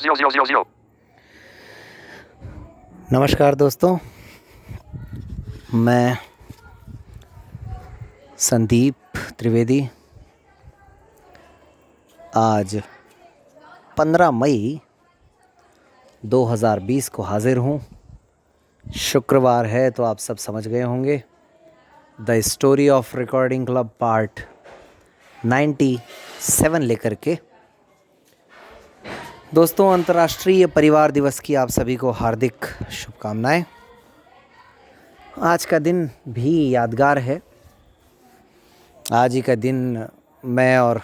00000. नमस्कार दोस्तों, मैं संदीप त्रिवेदी आज 15 मई 2020 को हाजिर हूँ। शुक्रवार है तो आप सब समझ गए होंगे। The story of recording club part 97 लेकर के। दोस्तों, अंतर्राष्ट्रीय परिवार दिवस की आप सभी को हार्दिक शुभकामनाएं। आज का दिन भी यादगार है। आज ही का दिन मैं और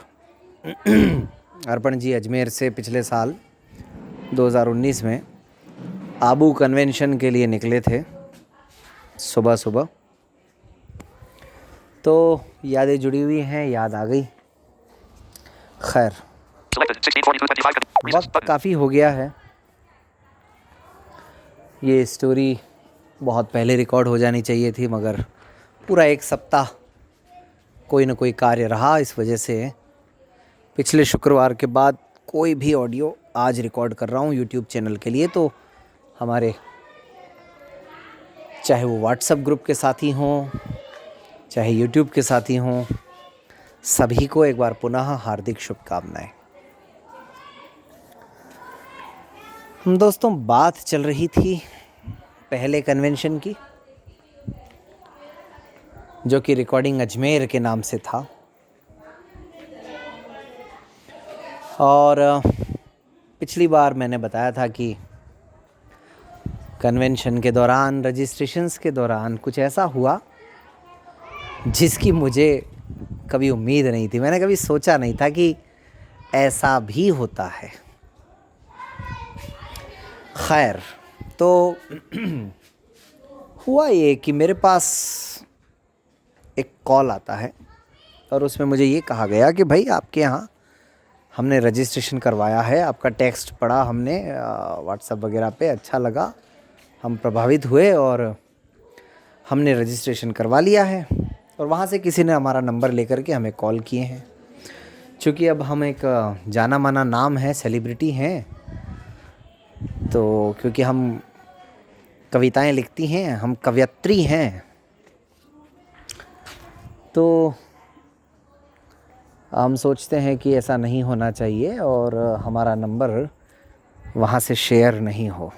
अर्पण जी अजमेर से पिछले साल 2019 में आबू कन्वेंशन के लिए निकले थे सुबह सुबह। तो यादें जुड़ी हुई हैं, याद आ गई। खैर, वक्त काफ़ी हो गया है। ये स्टोरी बहुत पहले रिकॉर्ड हो जानी चाहिए थी, मगर पूरा एक सप्ताह कोई ना कोई कार्य रहा, इस वजह से पिछले शुक्रवार के बाद कोई भी ऑडियो आज रिकॉर्ड कर रहा हूँ यूट्यूब चैनल के लिए। तो हमारे चाहे वो व्हाट्सएप ग्रुप के साथी हों, चाहे यूट्यूब के साथी हों, सभी को एक बार पुनः हार्दिक शुभकामनाएं। दोस्तों, बात चल रही थी पहले कन्वेंशन की, जो कि रिकॉर्डिंग अजमेर के नाम से था। और पिछली बार मैंने बताया था कि कन्वेंशन के दौरान, रजिस्ट्रेशंस के दौरान कुछ ऐसा हुआ जिसकी मुझे कभी उम्मीद नहीं थी। मैंने कभी सोचा नहीं था कि ऐसा भी होता है। खैर, तो हुआ ये कि मेरे पास एक कॉल आता है और उसमें मुझे ये कहा गया कि भाई, आपके यहाँ हमने रजिस्ट्रेशन करवाया है, आपका टेक्स्ट पढ़ा हमने व्हाट्सएप वगैरह पे, अच्छा लगा, हम प्रभावित हुए और हमने रजिस्ट्रेशन करवा लिया है। और वहाँ से किसी ने हमारा नंबर लेकर के हमें कॉल किए हैं। चूँकि अब हम एक जाना माना नाम है, सेलिब्रिटी हैं, तो क्योंकि हम कविताएं लिखती हैं, हम कवयित्री हैं, तो हम सोचते हैं कि ऐसा नहीं होना चाहिए और हमारा नंबर वहाँ से शेयर नहीं हो।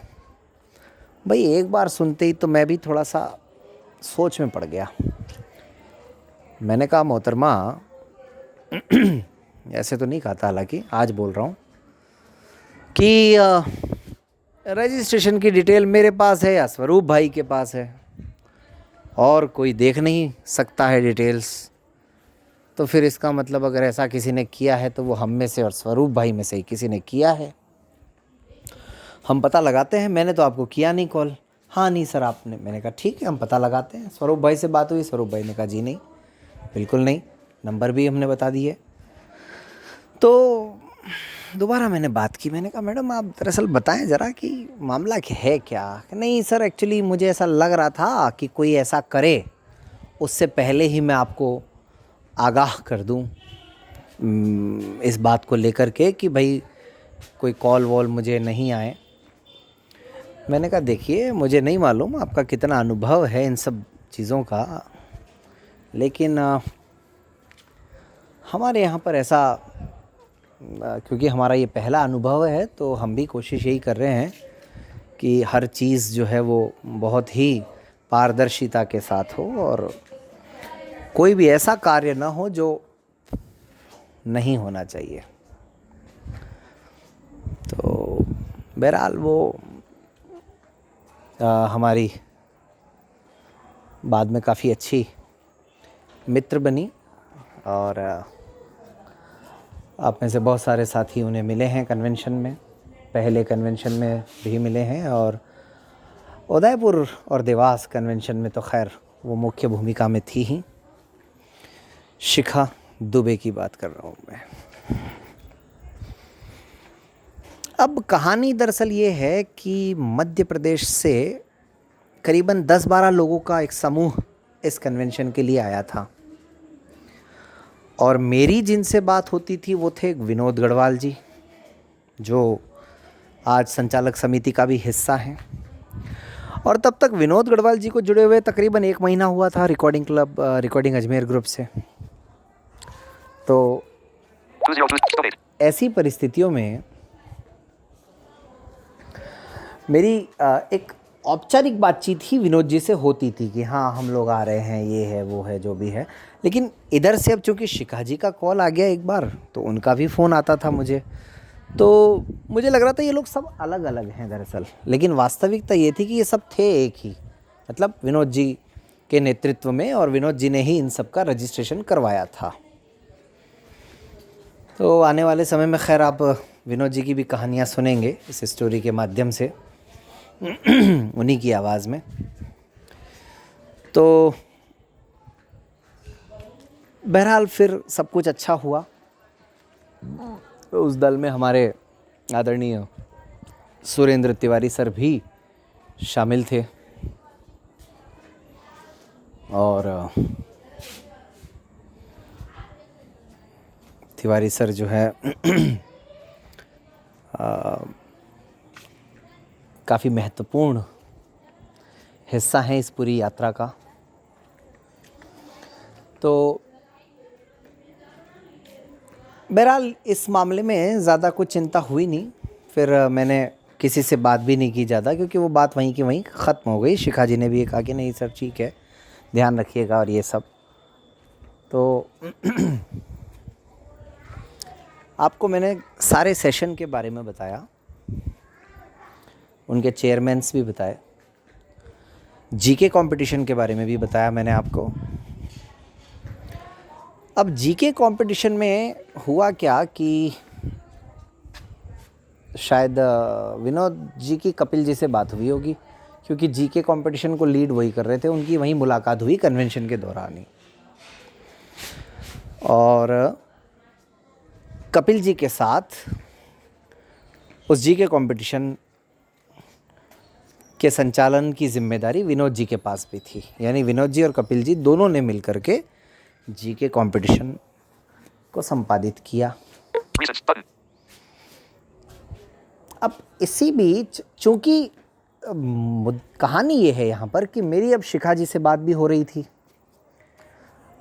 भाई, एक बार सुनते ही तो मैं भी थोड़ा सा सोच में पड़ गया। मैंने कहा, मोहतरमा, ऐसे तो नहीं कहा था, हालांकि आज बोल रहा हूँ कि रजिस्ट्रेशन की डिटेल मेरे पास है या स्वरूप भाई के पास है, और कोई देख नहीं सकता है डिटेल्स। तो फिर इसका मतलब अगर ऐसा किसी ने किया है तो वो हम में से और स्वरूप भाई में से ही किसी ने किया है। हम पता लगाते हैं। मैंने तो आपको किया नहीं कॉल। हाँ नहीं सर, आपने। मैंने कहा ठीक है, हम पता लगाते हैं। स्वरूप भाई से बात हुई, स्वरूप भाई ने कहा जी नहीं, बिल्कुल नहीं, नंबर भी हमने बता दिए। तो दोबारा मैंने बात की। मैंने कहा, मैडम आप दरअसल बताएं ज़रा कि मामला क्या है क्या। नहीं सर, एक्चुअली मुझे ऐसा लग रहा था कि कोई ऐसा करे, उससे पहले ही मैं आपको आगाह कर दूं इस बात को लेकर के कि भाई कोई कॉल वॉल मुझे नहीं आए। मैंने कहा, देखिए, मुझे नहीं मालूम आपका कितना अनुभव है इन सब चीज़ों का, लेकिन हमारे यहाँ पर ऐसा, क्योंकि हमारा ये पहला अनुभव है, तो हम भी कोशिश यही कर रहे हैं कि हर चीज़ जो है वो बहुत ही पारदर्शिता के साथ हो और कोई भी ऐसा कार्य ना हो जो नहीं होना चाहिए। तो बहरहाल वो हमारी बाद में काफ़ी अच्छी मित्र बनी और आप में से बहुत सारे साथी उन्हें मिले हैं कन्वेंशन में, पहले कन्वेंशन में भी मिले हैं, और उदयपुर और देवास कन्वेंशन में तो खैर वो मुख्य भूमिका में थी ही। शिखा दुबे की बात कर रहा हूँ मैं। अब कहानी दरअसल ये है कि मध्य प्रदेश से करीबन 10-12 लोगों का एक समूह इस कन्वेंशन के लिए आया था, और मेरी जिनसे बात होती थी वो थे विनोद गढ़वाल जी, जो आज संचालक समिति का भी हिस्सा हैं। और तब तक विनोद गढ़वाल जी को जुड़े हुए तकरीबन 1 महीना हुआ था recording club recording Ajmer group से। तो ऐसी परिस्थितियों में मेरी एक औपचारिक बातचीत ही विनोद जी से होती थी कि हाँ हम लोग आ रहे हैं, ये है वो है जो भी है। लेकिन इधर से अब चूँकि शिखा जी का कॉल आ गया एक बार, तो उनका भी फ़ोन आता था मुझे। तो मुझे लग रहा था ये लोग सब अलग अलग हैं दरअसल, लेकिन वास्तविकता ये थी कि ये सब थे एक ही, मतलब विनोद जी के नेतृत्व में, और विनोद जी ने ही इन सब का रजिस्ट्रेशन करवाया था। तो आने वाले समय में खैर आप विनोद जी की भी कहानियाँ सुनेंगे इस स्टोरी के माध्यम से उन्हीं की आवाज़ में। तो बहरहाल फिर सब कुछ अच्छा हुआ। उस दल में हमारे आदरणीय सुरेंद्र तिवारी सर भी शामिल थे, और तिवारी सर जो है काफ़ी महत्वपूर्ण हिस्सा है इस पूरी यात्रा का। तो बहरहाल इस मामले में ज़्यादा कुछ चिंता हुई नहीं। फिर मैंने किसी से बात भी नहीं की ज़्यादा, क्योंकि वो बात वहीं की वहीं ख़त्म हो गई। शिखा जी ने भी कहा कि नहीं सर ठीक है, ध्यान रखिएगा और ये सब। तो आपको मैंने सारे सेशन के बारे में बताया, उनके चेयरमैन्स भी बताए, जीके कंपटीशन के बारे में भी बताया मैंने आपको। अब जीके कंपटीशन में हुआ क्या कि शायद विनोद जी की कपिल जी से बात हुई होगी, क्योंकि जीके कंपटीशन को लीड वही कर रहे थे। उनकी वहीं मुलाकात हुई कन्वेंशन के दौरान ही, और कपिल जी के साथ उस जीके कंपटीशन के संचालन की जिम्मेदारी विनोद जी के पास भी थी। यानी विनोद जी और कपिल जी दोनों ने मिलकर के जीके कंपटीशन को संपादित किया। अब इसी बीच चूँकि कहानी ये है यहाँ पर कि मेरी अब शिखा जी से बात भी हो रही थी,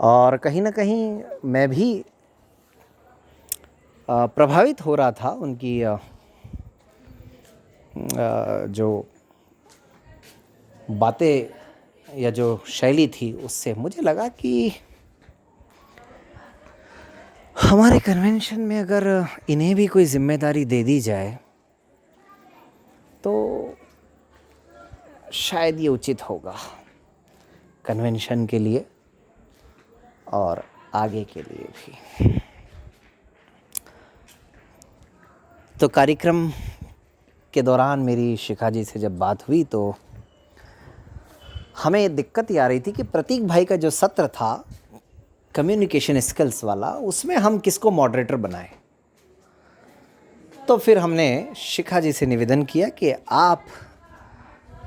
और कहीं ना कहीं मैं भी प्रभावित हो रहा था उनकी जो बातें या जो शैली थी उससे। मुझे लगा कि हमारे कन्वेंशन में अगर इन्हें भी कोई जिम्मेदारी दे दी जाए तो शायद ये उचित होगा कन्वेंशन के लिए और आगे के लिए भी। तो कार्यक्रम के दौरान मेरी शिखा जी से जब बात हुई तो हमें दिक्कत ये आ रही थी कि प्रतीक भाई का जो सत्र था कम्युनिकेशन स्किल्स वाला, उसमें हम किसको मॉडरेटर बनाएं। तो फिर हमने शिखा जी से निवेदन किया कि आप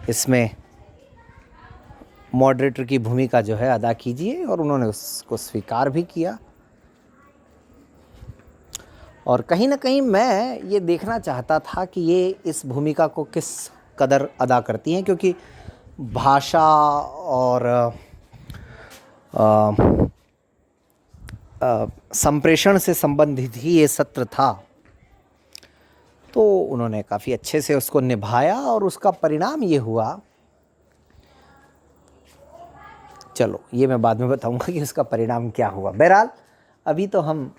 इसमें मॉडरेटर की भूमिका जो है अदा कीजिए, और उन्होंने उसको स्वीकार भी किया। और कहीं ना कहीं मैं ये देखना चाहता था कि ये इस भूमिका को किस कदर अदा करती हैं, क्योंकि भाषा और संप्रेषण से संबंधित ही ये सत्र था। तो उन्होंने काफ़ी अच्छे से उसको निभाया, और उसका परिणाम ये हुआ, चलो ये मैं बाद में बताऊंगा कि उसका परिणाम क्या हुआ। बहरहाल अभी तो हम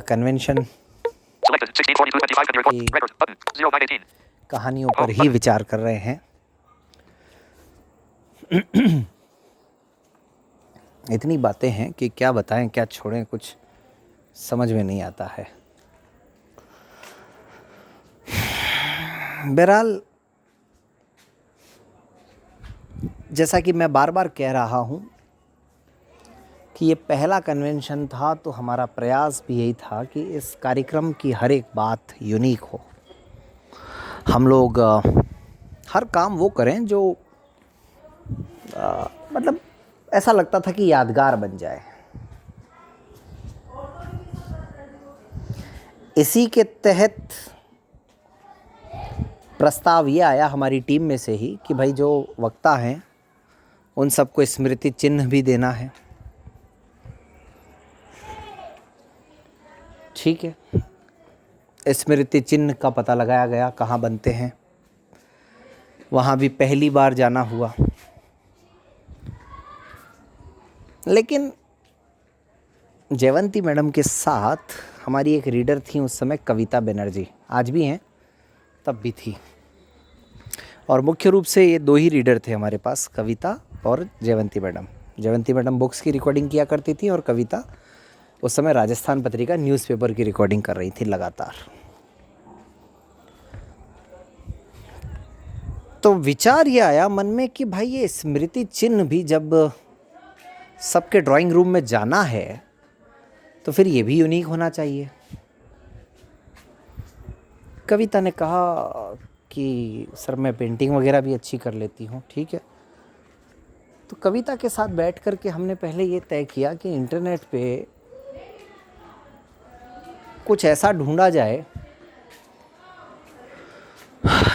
कन्वेंशन की कहानियों पर ही विचार कर रहे हैं। इतनी बातें हैं कि क्या बताएं क्या छोड़ें, कुछ समझ में नहीं आता है। बहरहाल जैसा कि मैं बार बार कह रहा हूँ कि ये पहला कन्वेंशन था, तो हमारा प्रयास भी यही था कि इस कार्यक्रम की हर एक बात यूनिक हो। हम लोग हर काम वो करें जो मतलब ऐसा लगता था कि यादगार बन जाए। इसी के तहत प्रस्ताव ये आया हमारी टीम में से ही कि भाई जो वक्ता हैं उन सबको स्मृति चिन्ह भी देना है। ठीक है, स्मृति चिन्ह का पता लगाया गया कहाँ बनते हैं, वहाँ भी पहली बार जाना हुआ। लेकिन जयवंती मैडम के साथ हमारी एक रीडर थी उस समय, कविता बनर्जी, आज भी हैं, तब भी थी। और मुख्य रूप से ये दो ही रीडर थे हमारे पास, कविता और Jayvanti madam. Jayvanti madam books की रिकॉर्डिंग किया करती थी और कविता उस समय राजस्थान पत्रिका न्यूज़पेपर की रिकॉर्डिंग कर रही थी लगातार। तो विचार ये आया मन में कि भाई ये स्मृति चिन्ह भी जब सबके ड्राइंग रूम में जाना है तो फिर ये भी यूनिक होना चाहिए। कविता ने कहा कि सर मैं पेंटिंग वगैरह भी अच्छी कर लेती हूँ। ठीक है, तो कविता के साथ बैठ कर के हमने पहले ये तय किया कि इंटरनेट पे कुछ ऐसा ढूंढा जाए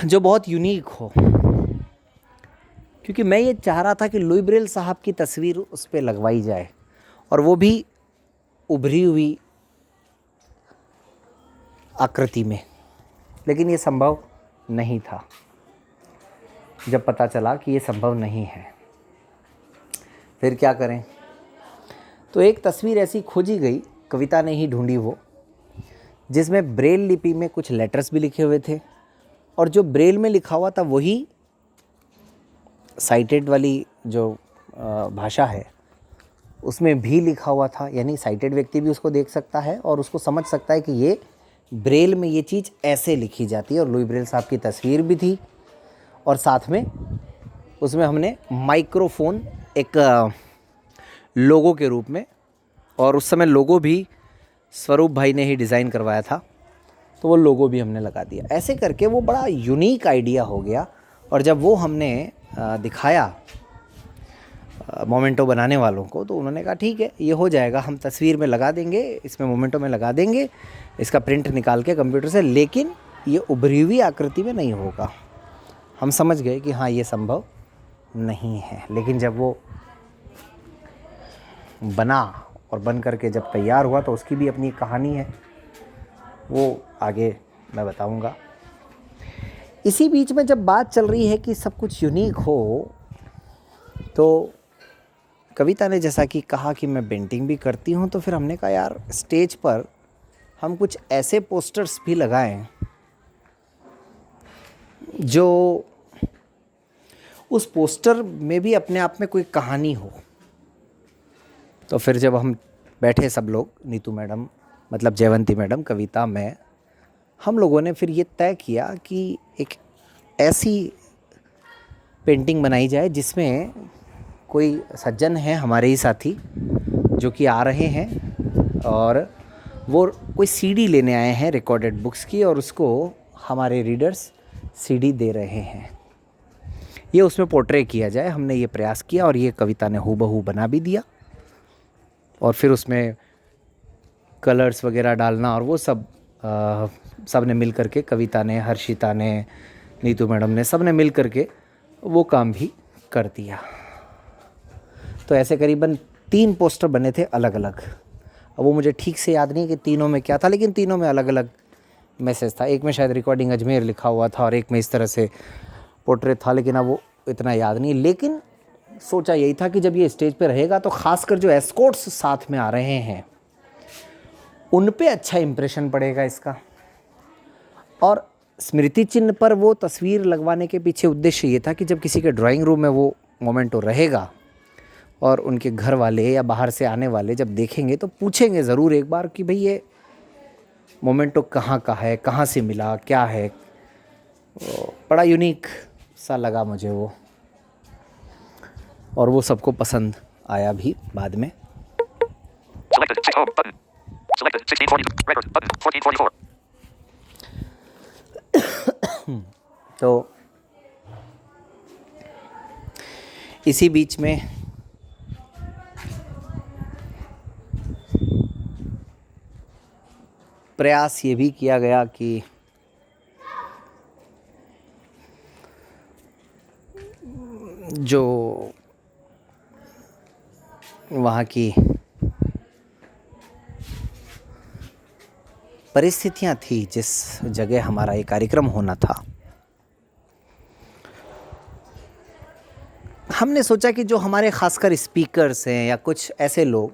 जो बहुत यूनिक हो, क्योंकि मैं ये चाह रहा था कि लुई ब्रेल साहब की तस्वीर उस पर लगवाई जाए और वो भी उभरी हुई आकृति में, लेकिन ये संभव नहीं था। जब पता चला कि ये संभव नहीं है, फिर क्या करें, तो एक तस्वीर ऐसी खोजी गई, कविता ने ही ढूंढी वो, जिसमें ब्रेल लिपि में कुछ लेटर्स भी लिखे हुए थे और जो ब्रेल में लिखा हुआ था वही साइटेड वाली जो भाषा है उसमें भी लिखा हुआ था। यानी साइटेड व्यक्ति भी उसको देख सकता है और उसको समझ सकता है कि ये ब्रेल में ये चीज़ ऐसे लिखी जाती है। और लुई ब्रेल साहब की तस्वीर भी थी और साथ में उसमें हमने माइक्रोफोन एक लोगो के रूप में, और उस समय लोगो भी स्वरूप भाई ने ही डिज़ाइन करवाया था, तो वो लोगो भी हमने लगा दिया। ऐसे करके वो बड़ा यूनिक आइडिया हो गया। और जब वो हमने दिखाया मोमेंटो बनाने वालों को, तो उन्होंने कहा ठीक है ये हो जाएगा, हम तस्वीर में लगा देंगे, इसमें मोमेंटो में लगा देंगे, इसका प्रिंट निकाल के कंप्यूटर से, लेकिन ये उभरी हुई आकृति में नहीं होगा। हम समझ गए कि हाँ ये संभव नहीं है। लेकिन जब वो बना और बन करके जब तैयार हुआ तो उसकी भी अपनी कहानी है, वो आगे मैं बताऊंगा। इसी बीच में जब बात चल रही है कि सब कुछ यूनिक हो, तो कविता ने जैसा कि कहा कि मैं पेंटिंग भी करती हूँ, तो फिर हमने कहा यार स्टेज पर हम कुछ ऐसे पोस्टर्स भी लगाएं जो उस पोस्टर में भी अपने आप में कोई कहानी हो। तो फिर जब हम बैठे सब लोग, नीतू मैडम मतलब जयवंती मैडम, कविता, मैं, हम लोगों ने फिर ये तय किया कि एक ऐसी पेंटिंग बनाई जाए जिसमें कोई सज्जन हैं हमारे ही साथी जो कि आ रहे हैं और वो कोई सीडी लेने आए हैं रिकॉर्डेड बुक्स की, और उसको हमारे रीडर्स सीडी दे रहे हैं। ये उसमें पोर्ट्रे किया जाए, हमने ये प्रयास किया और ये कविता ने हूबहू बना भी दिया। और फिर उसमें कलर्स वगैरह डालना और वो सब सब ने मिल करके, कविता ने, हर्षिता ने, नीतू मैडम ने, सब ने मिल करके वो काम भी कर दिया। तो ऐसे करीबन 3 पोस्टर बने थे अलग अलग। अब वो मुझे ठीक से याद नहीं कि तीनों में क्या था, लेकिन तीनों में अलग अलग मैसेज था। एक में शायद रिकॉर्डिंग अजमेर लिखा हुआ था और एक में इस तरह से पोर्ट्रेट था, लेकिन अब वो इतना याद नहीं। लेकिन सोचा यही था कि जब ये स्टेज पे रहेगा तो खासकर जो एस्कॉर्ट्स साथ में आ रहे हैं उन पे अच्छा इंप्रेशन पड़ेगा इसका। और स्मृति चिन्ह पर वो तस्वीर लगवाने के पीछे उद्देश्य ये था कि जब किसी के ड्राइंग रूम में वो मोमेंटो रहेगा और उनके घर वाले या बाहर से आने वाले जब देखेंगे तो पूछेंगे ज़रूर एक बार कि भाई ये मोमेंटो कहाँ का है, कहाँ से मिला, क्या है। बड़ा यूनिक सा लगा मुझे वो, और वो सबको पसंद आया भी बाद में। तो इसी बीच में प्रयास ये भी किया गया कि जो वहाँ की परिस्थितियाँ थी, जिस जगह हमारा ये कार्यक्रम होना था, हमने सोचा कि जो हमारे ख़ासकर स्पीकर्स हैं या कुछ ऐसे लोग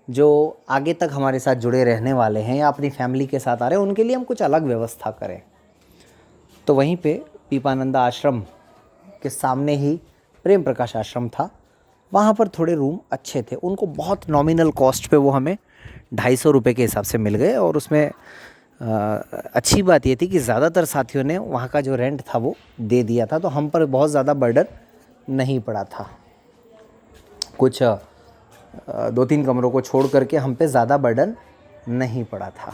जो आगे तक हमारे साथ जुड़े रहने वाले हैं या अपनी फैमिली के साथ आ रहे हैं, उनके लिए हम कुछ अलग व्यवस्था करें। तो वहीं पे पीपानंदा आश्रम के सामने ही प्रेम प्रकाश आश्रम था, वहाँ पर थोड़े रूम अच्छे थे, उनको बहुत नॉमिनल कॉस्ट पे वो हमें 250 रुपये के हिसाब से मिल गए। और उसमें अच्छी बात ये थी कि ज़्यादातर साथियों ने वहाँ का जो रेंट था वो दे दिया था, तो हम पर बहुत ज़्यादा बर्डन नहीं पड़ा था। कुछ 2-3 कमरों को छोड़ करके हम पे ज़्यादा बर्डन नहीं पड़ा था।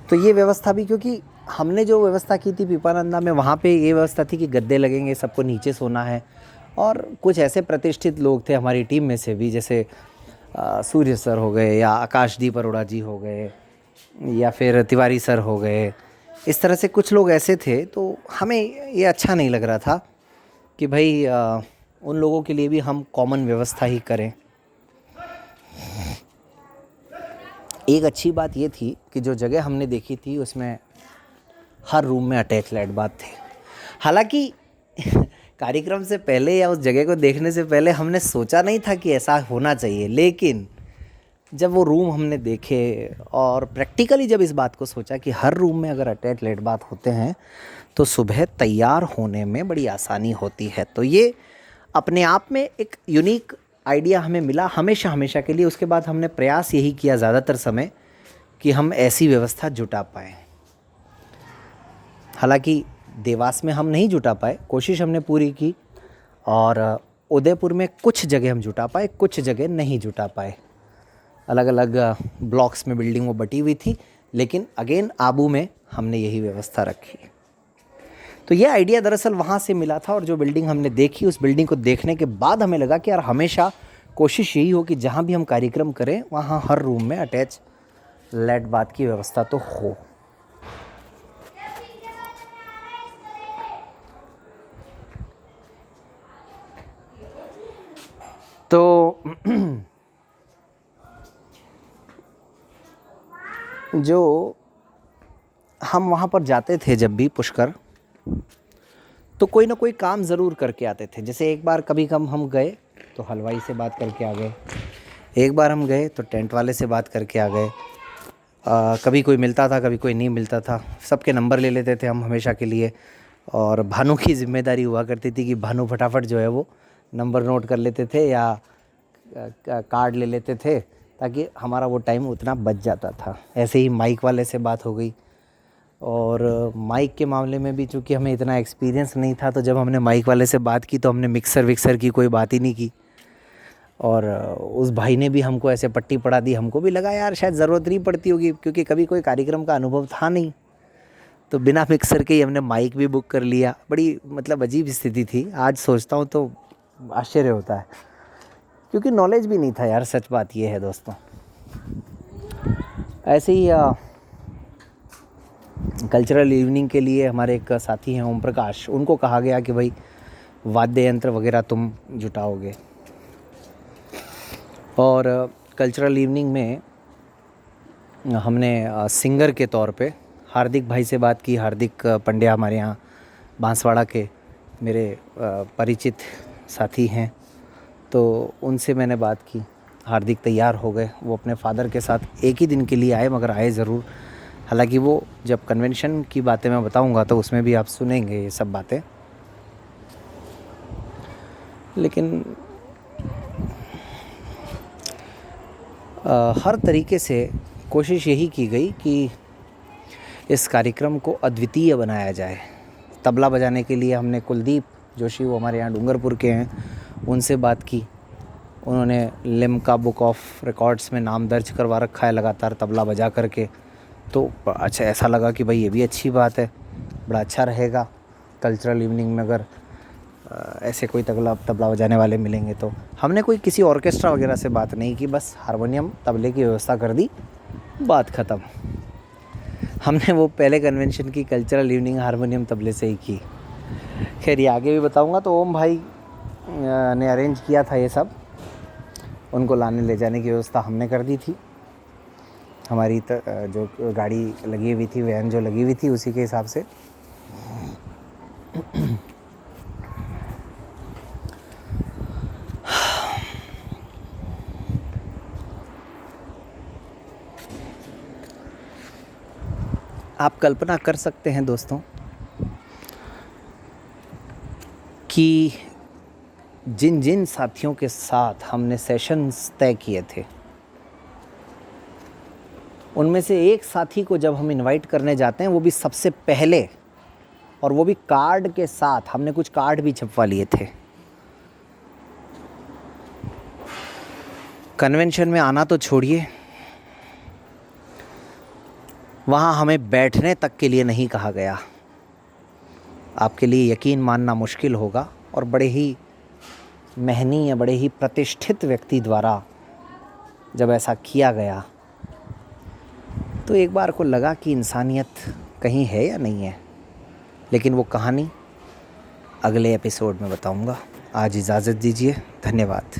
तो ये व्यवस्था भी, क्योंकि हमने जो व्यवस्था की थी पीपानंदा में, वहाँ पे ये व्यवस्था थी कि गद्दे लगेंगे, सबको नीचे सोना है। और कुछ ऐसे प्रतिष्ठित लोग थे हमारी टीम में से भी, जैसे सूर्य सर हो गए या आकाशदीप अरोड़ा जी हो गए या फिर तिवारी सर हो गए, इस तरह से कुछ लोग ऐसे थे। तो हमें ये अच्छा नहीं लग रहा था कि भाई उन लोगों के लिए भी हम कॉमन व्यवस्था ही करें। एक अच्छी बात ये थी कि जो जगह हमने देखी थी उसमें हर रूम में अटैच लाइट बाथ थे। हालांकि कार्यक्रम से पहले या उस जगह को देखने से पहले हमने सोचा नहीं था कि ऐसा होना चाहिए, लेकिन जब वो रूम हमने देखे और प्रैक्टिकली जब इस बात को सोचा कि हर रूम में अगर अटैच लाइट बाथ होते हैं तो सुबह तैयार होने में बड़ी आसानी होती है। तो ये अपने आप में एक यूनिक आइडिया हमें मिला हमेशा के लिए। उसके बाद हमने प्रयास यही किया ज़्यादातर समय कि हम ऐसी व्यवस्था जुटा पाएँ। हालांकि देवास में हम नहीं जुटा पाए, कोशिश हमने पूरी की, और उदयपुर में कुछ जगह हम जुटा पाए, कुछ जगह नहीं जुटा पाए। अलग अलग ब्लॉक्स में बिल्डिंग वो बटी हुई थी, लेकिन अगेन आबू में हमने यही व्यवस्था रखी। तो ये आइडिया दरअसल वहाँ से मिला था, और जो बिल्डिंग हमने देखी, उस बिल्डिंग को देखने के बाद हमें लगा कि यार हमेशा कोशिश यही हो कि जहाँ भी हम कार्यक्रम करें वहाँ हर रूम में अटैच लाइट बाथ की व्यवस्था तो हो। तो जो हम वहाँ पर जाते थे जब भी पुष्कर, तो कोई ना कोई काम ज़रूर करके आते थे। जैसे एक बार कभी हम गए तो हलवाई से बात करके आ गए, एक बार हम गए तो टेंट वाले से बात करके आ गए। कभी कोई मिलता था, कभी कोई नहीं मिलता था, सबके नंबर ले लेते थे हम हमेशा के लिए। और भानु की जिम्मेदारी हुआ करती थी कि भानु फटाफट जो है वो नंबर नोट कर लेते थे या कार्ड ले लेते थे, ताकि हमारा वो टाइम उतना बच जाता था। ऐसे ही माइक वाले से बात हो गई, और माइक के मामले में भी चूँकि हमें इतना एक्सपीरियंस नहीं था, तो जब हमने माइक वाले से बात की तो हमने मिक्सर विक्सर की कोई बात ही नहीं की। और उस भाई ने भी हमको ऐसे पट्टी पढ़ा दी, हमको भी लगा यार शायद ज़रूरत नहीं पड़ती होगी, क्योंकि कभी कोई कार्यक्रम का अनुभव था नहीं। तो बिना मिक्सर के ही हमने माइक भी बुक कर लिया। बड़ी मतलब अजीब स्थिति थी, आज सोचता हूँ तो आश्चर्य होता है, क्योंकि नॉलेज भी नहीं था यार, सच बात ये है दोस्तों। ऐसे ही कल्चरल इवनिंग के लिए हमारे एक साथी हैं ओम प्रकाश, उनको कहा गया कि भाई वाद्य यंत्र वगैरह तुम जुटाओगे। और कल्चरल इवनिंग में हमने सिंगर के तौर पे हार्दिक भाई से बात की। हार्दिक पंड्या हमारे यहाँ बांसवाड़ा के मेरे परिचित साथी हैं, तो उनसे मैंने बात की। हार्दिक तैयार हो गए, वो अपने फादर के साथ एक ही दिन के लिए आए, मगर आए ज़रूर। हालांकि वो जब कन्वेंशन की बातें मैं बताऊंगा तो उसमें भी आप सुनेंगे ये सब बातें, लेकिन हर तरीके से कोशिश यही की गई कि इस कार्यक्रम को अद्वितीय बनाया जाए। तबला बजाने के लिए हमने कुलदीप जोशी, वो हमारे यहाँ डूंगरपुर के हैं, उनसे बात की। उन्होंने लिम्का बुक ऑफ रिकॉर्ड्स में नाम दर्ज करवा रखा है लगातार तबला बजा करके। तो अच्छा ऐसा लगा कि भाई ये भी अच्छी बात है, बड़ा अच्छा रहेगा कल्चरल इवनिंग में अगर ऐसे कोई तबला बजाने वाले मिलेंगे। तो हमने कोई किसी ऑर्केस्ट्रा वगैरह से बात नहीं की, बस हारमोनियम तबले की व्यवस्था कर दी, बात ख़त्म। हमने वो पहले कन्वेंशन की कल्चरल इवनिंग हारमोनियम तबले से ही की। खैर ये आगे भी बताऊंगा। तो ओम भाई ने अरेंज किया था ये सब, उनको लाने ले जाने की व्यवस्था हमने कर दी थी। हमारी जो गाड़ी लगी हुई थी, वैन जो लगी हुई थी, उसी के हिसाब से। आप कल्पना कर सकते हैं दोस्तों कि जिन जिन साथियों के साथ हमने सेशंस तय किए थे, उनमें से एक साथी को जब हम इनवाइट करने जाते हैं, वो भी सबसे पहले, और वो भी कार्ड के साथ, हमने कुछ कार्ड भी छपवा लिए थे। कन्वेंशन में आना तो छोड़िए, वहाँ हमें बैठने तक के लिए नहीं कहा गया। आपके लिए यकीन मानना मुश्किल होगा, और बड़े ही महनीय, बड़े ही प्रतिष्ठित व्यक्ति द्वारा जब ऐसा किया गया, तो एक बार को लगा कि इंसानियत कहीं है या नहीं है। लेकिन वो कहानी अगले एपिसोड में बताऊंगा। आज इजाज़त दीजिए, धन्यवाद।